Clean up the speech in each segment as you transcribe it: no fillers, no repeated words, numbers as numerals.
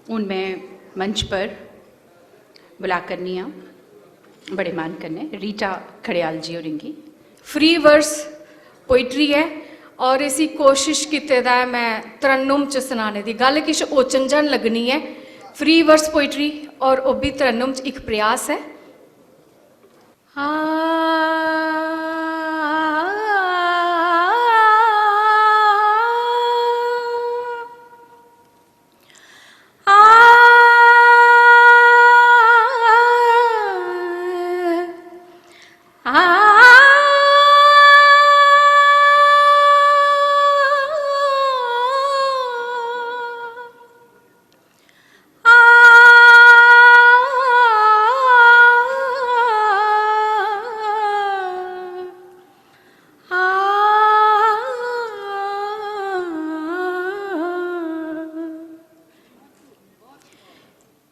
हूँ मैं मंच पर बुला करनी आ बड़े मान करने रीटा खड़ियाल जी और इनकी फ्री वर्स पोइट्री है और इसी कोशिश कीते दा है मैं तरन्नुम च सनाने दी गल किश ओचन जन लगनी है। फ्री वर्स पोइट्री और वो भी तरन्नुम च एक प्रयास है।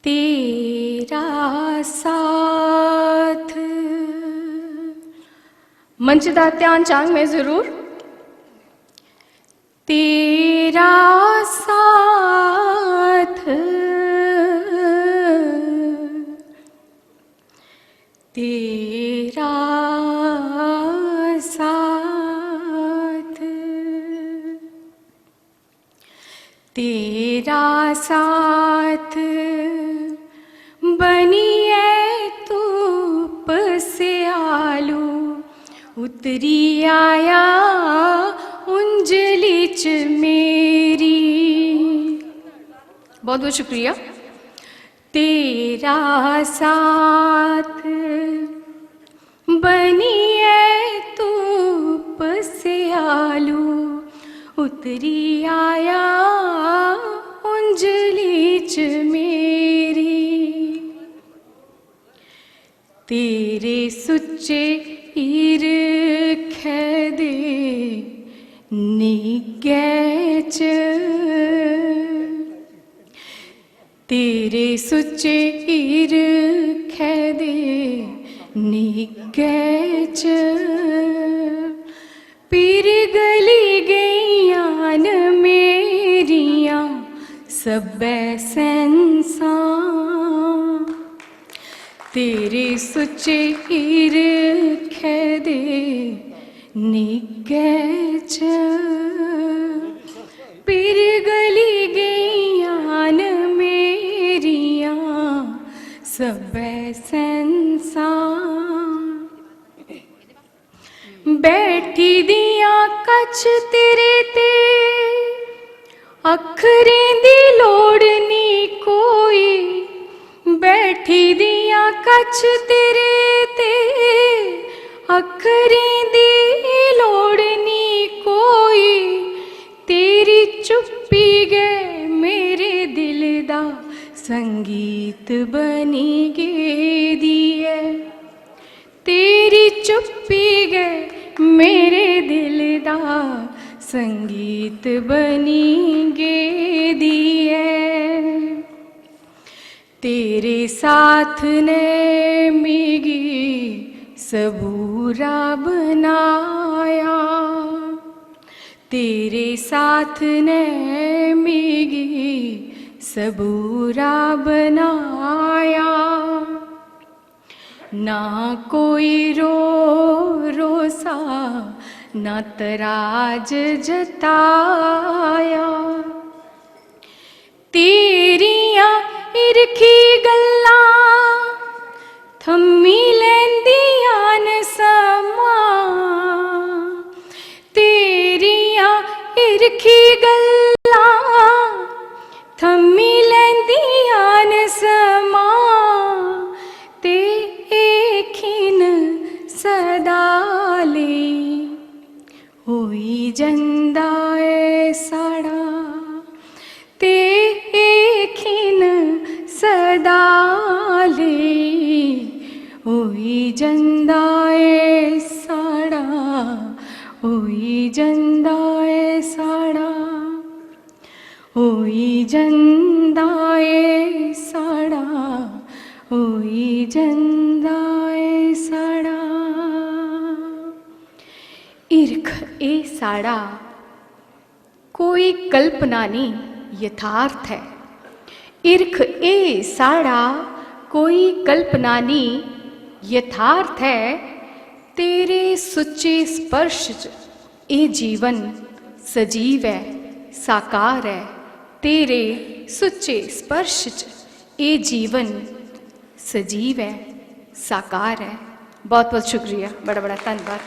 तेरा साथ मंच का ध्यान चांग में जरूर। तेरा साथ तेरा साथ तेरा साथ बनिए धूप से आलू उतरी आया उंजली च मेरी। बहुत बहुत शुक्रिया। तेरा साथ बनिए धूप से आलू उतरी आया उंजली च मेरी। तेरे सुच्चे ईरखे दे निग्गे च तेरे सुच्चे ईरखे दे निग्गे च पीर गली गईयां न मेरियां सब्बै सैंसां। तेरे सुच्चे ईरखे दे निग्गे च पीर गली गईयां न मेरियां सब्बै सैंसां। बैठी दियां कछ तेरे ते अखरें दी लोड़ नी कोई। बैठी दियां कछ तेरे ते अखरें दी लोड़ नी कोई। तेरी चुप्पी गए मेरे दिल दा संगीत बनी गेदी है। तेरी चुप्पी गए मेरे दिल दा संगीत बनी गेदी है। तेरे साथ ने मिगी सबूरा बनाया। तेरे साथ ने मिगी सबूरा बनाया। ना कोई रोसा ना तराज जताया। तेरियां इरखी गल्लां थम्मी लैंदियां न समां। तेरियां इरखी गल्लां थम्मी लैंदियां न समां। ते एखिन सदा लेई होई जंदा ऐ साड़ा। ते एखिन सदा लेई होई जंदा ऐ साड़ा। होई जंदा ऐ साड़ा। होई जंदा ऐ साड़ा। होई जंदा ऐ साड़ा। ईरख ए साड़ा कोई कल्पना नहीं यथार्थ है। ईर्ख ए साड़ा कोई कल्पना नी, यथार्थ है तेरे सुच्चे स्पर्श च। ए जीवन सजीव है साकार है तेरे सुच्चे स्पर्श च। ए जीवन सजीव है साकार है। बहुत बहुत शुक्रिया, बड़ा बड़ा धन्यवाद।